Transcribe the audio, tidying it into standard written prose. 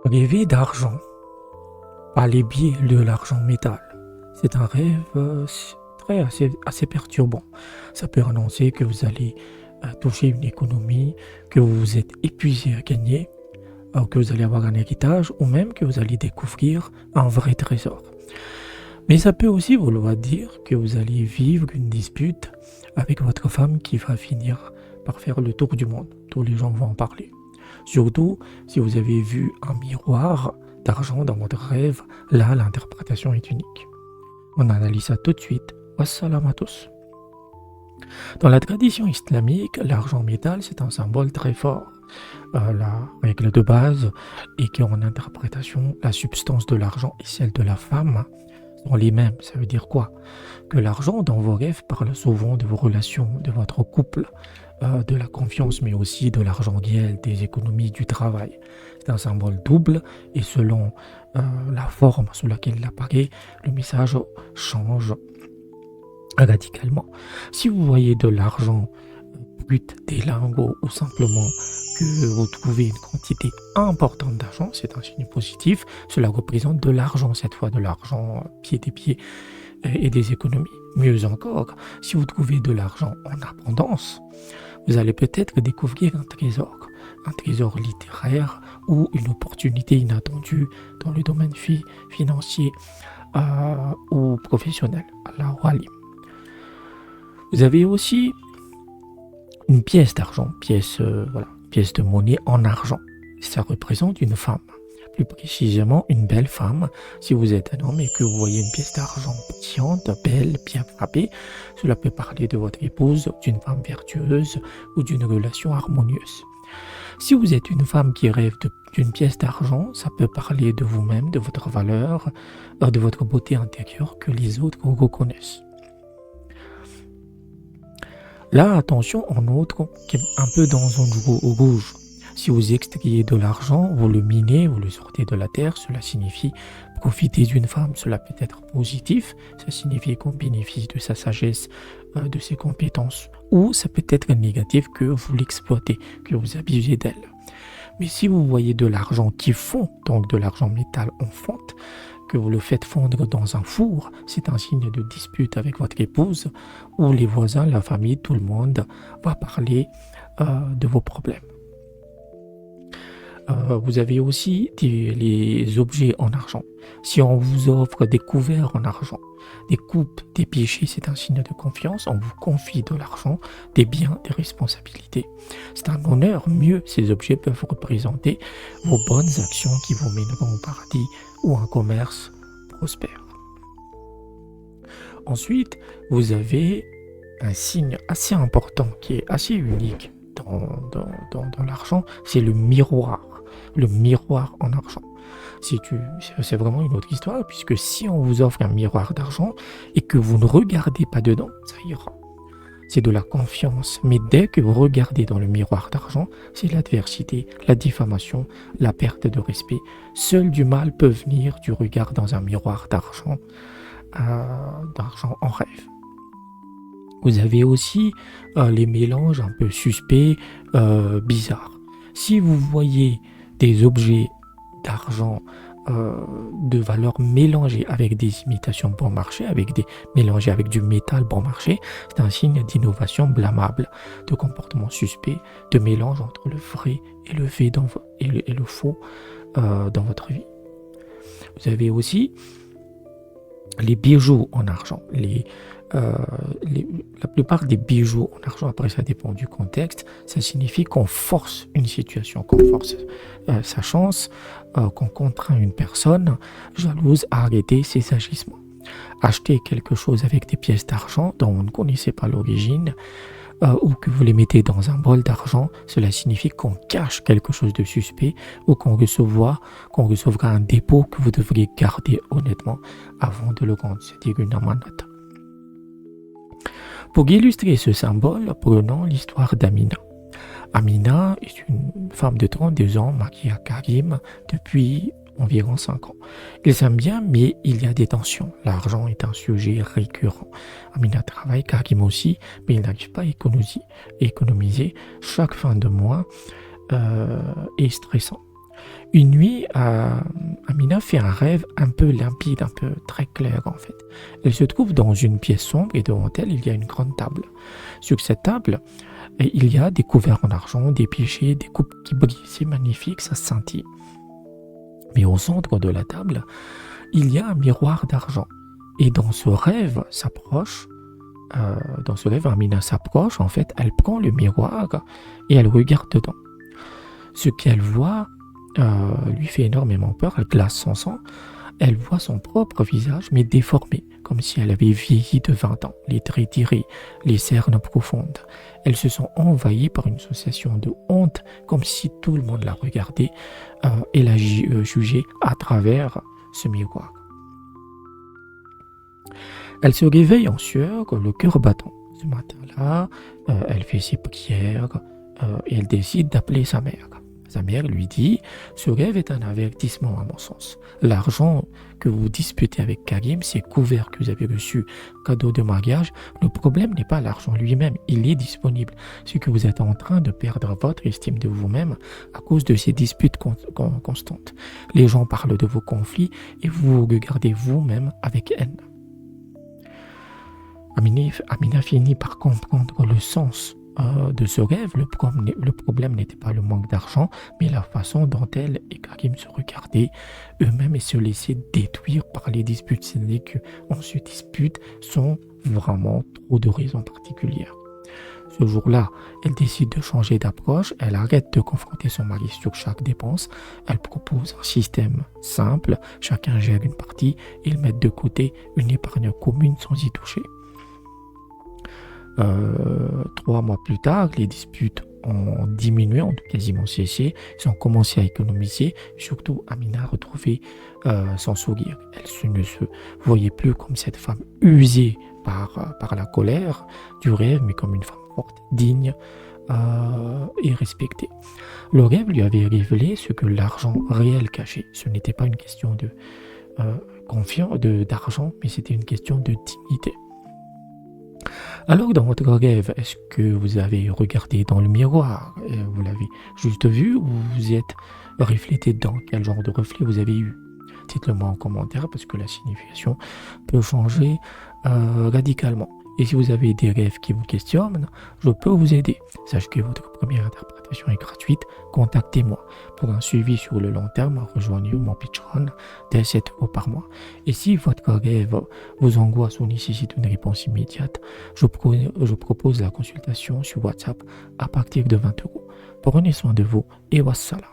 Rêver d'argent, par les biais de l'argent métal, c'est un rêve assez perturbant. Ça peut annoncer que vous allez toucher une économie, que vous vous êtes épuisé à gagner, que vous allez avoir un héritage ou même que vous allez découvrir un vrai trésor. Mais ça peut aussi vouloir dire que vous allez vivre une dispute avec votre femme qui va finir par faire le tour du monde. Tous les gens vont en parler. Surtout si vous avez vu un miroir d'argent dans votre rêve, là l'interprétation est unique. On analyse ça tout de suite. Wassalam à tous. Dans la tradition islamique, l'argent métal c'est un symbole très fort. La règle de base est qu'en interprétation, la substance de l'argent et celle de la femme sont les mêmes. Ça veut dire quoi? Que l'argent dans vos rêves parle souvent de vos relations, de votre couple, de la confiance, mais aussi de l'argent réel, des économies, du travail. C'est un symbole double et selon la forme sous laquelle il apparaît, le message change radicalement. Si vous voyez de l'argent brut, des lingots ou simplement que vous trouvez une quantité importante d'argent, c'est un signe positif. Cela représente de l'argent, cette fois de l'argent pied des pieds et des économies. Mieux encore, si vous trouvez de l'argent en abondance, vous allez peut-être découvrir un trésor littéraire ou une opportunité inattendue dans le domaine financier ou professionnel. Allahu alim. Vous avez aussi une pièce d'argent, pièce de monnaie en argent. Ça représente une femme, plus précisément une belle femme. Si vous êtes un homme et que vous voyez une pièce d'argent brillante, belle, bien frappée, cela peut parler de votre épouse, d'une femme vertueuse ou d'une relation harmonieuse. Si vous êtes une femme qui rêve d'une pièce d'argent, ça peut parler de vous-même, de votre valeur, de votre beauté intérieure que les autres reconnaissent. Là, attention, en outre, un peu dans un rouge. Si vous extrayez de l'argent, vous le minez, vous le sortez de la terre, cela signifie profiter d'une femme. Cela peut être positif, ça signifie qu'on bénéficie de sa sagesse, de ses compétences. Ou ça peut être négatif, que vous l'exploitez, que vous abusez d'elle. Mais si vous voyez de l'argent qui fond, donc de l'argent métal en fonte, que vous le faites fondre dans un four, c'est un signe de dispute avec votre épouse, où les voisins, la famille, tout le monde va parler de vos problèmes. Vous avez aussi les objets en argent. Si on vous offre des couverts en argent, des coupes, des pichets, c'est un signe de confiance. On vous confie de l'argent, des biens, des responsabilités. C'est un honneur. Mieux, ces objets peuvent représenter vos bonnes actions qui vous mèneront au paradis ou un commerce prospère. Ensuite, vous avez un signe assez important qui est assez unique dans l'argent, c'est le miroir. Le miroir en argent. C'est vraiment une autre histoire, puisque si on vous offre un miroir d'argent et que vous ne regardez pas dedans, ça ira. C'est de la confiance. Mais dès que vous regardez dans le miroir d'argent, c'est l'adversité, la diffamation, la perte de respect. Seul du mal peut venir du regard dans un miroir d'argent en rêve. Vous avez aussi les mélanges un peu suspects, bizarres. Si vous voyez des objets d'argent de valeur mélangés avec des imitations bon marché, mélangés avec du métal bon marché, c'est un signe d'innovation blâmable, de comportement suspect, de mélange entre le vrai et le fait et le faux dans votre vie. Vous avez aussi les bijoux en argent. La plupart des bijoux en argent, après ça dépend du contexte, ça signifie qu'on force une situation, qu'on force sa chance, qu'on contraint une personne jalouse à arrêter ses agissements. Acheter quelque chose avec des pièces d'argent dont on ne connaissait pas l'origine, ou que vous les mettez dans un bol d'argent, cela signifie qu'on cache quelque chose de suspect ou qu'on recevra un dépôt que vous devriez garder honnêtement avant de le rendre, c'est-à-dire une amanat. Pour illustrer ce symbole, prenons l'histoire d'Amina. Amina est une femme de 32 ans mariée à Karim depuis environ 5 ans. Ils s'aiment bien, mais il y a des tensions. L'argent est un sujet récurrent. Amina travaille, Karim aussi, mais il n'arrive pas à économiser. Chaque fin de mois est stressant. Une nuit, Amina fait un rêve un peu limpide, un peu très clair en fait. Elle se trouve dans une pièce sombre et devant elle, il y a une grande table. Sur cette table, il y a des couverts en argent, des piégés, des coupes qui brillent. C'est magnifique, ça scintille. Mais au centre de la table, il y a un miroir d'argent. Et dans ce rêve, Amina s'approche, en fait, elle prend le miroir et elle regarde dedans. Ce qu'elle voit lui fait énormément peur, elle glace son sang. Elle voit son propre visage, mais déformé, comme si elle avait vieilli de 20 ans, les traits tirés, les cernes profondes. Elle se sent envahie par une sensation de honte, comme si tout le monde la regardait et la jugeait à travers ce miroir. Elle se réveille en sueur, le cœur battant. Ce matin-là, elle fait ses prières et elle décide d'appeler sa mère. Sa mère lui dit: ce rêve est un avertissement à mon sens. L'argent que vous disputez avec Karim, ces couverts que vous avez reçus, cadeau de mariage, le problème n'est pas l'argent lui-même, il est disponible. C'est que vous êtes en train de perdre votre estime de vous-même à cause de ces disputes constantes. Les gens parlent de vos conflits et vous vous regardez vous-même avec haine. Amina finit par comprendre le sens de ce rêve. Le problème n'était pas le manque d'argent, mais la façon dont elle et Karim se regardaient eux-mêmes et se laissaient détruire par les disputes. C'est-à-dire qu'on se dispute sans vraiment trop de raisons particulières. Ce jour-là, elle décide de changer d'approche, elle arrête de confronter son mari sur chaque dépense, elle propose un système simple, chacun gère une partie, ils mettent de côté une épargne commune sans y toucher. 3 mois plus tard, les disputes ont diminué, ont quasiment cessé. Ils ont commencé à économiser. Surtout, Amina a retrouvé son sourire. Elle ne se voyait plus comme cette femme usée par la colère du rêve, mais comme une femme forte, digne et respectée. Le rêve lui avait révélé ce que l'argent réel cachait. Ce n'était pas une question d'argent, mais c'était une question de dignité. Alors, dans votre rêve, est-ce que vous avez regardé dans le miroir et vous l'avez juste vu ou vous êtes reflété dedans? Quel genre de reflet vous avez eu? Dites-le moi en commentaire parce que la signification peut changer radicalement. Et si vous avez des rêves qui vous questionnent, je peux vous aider. Sachez que votre première interprétation est gratuite. Contactez-moi. Pour un suivi sur le long terme, rejoignez mon Patreon de 7 € par mois. Et si votre rêve vous angoisse ou nécessite une réponse immédiate, je propose la consultation sur WhatsApp à partir de 20 €. Prenez soin de vous et wassalam.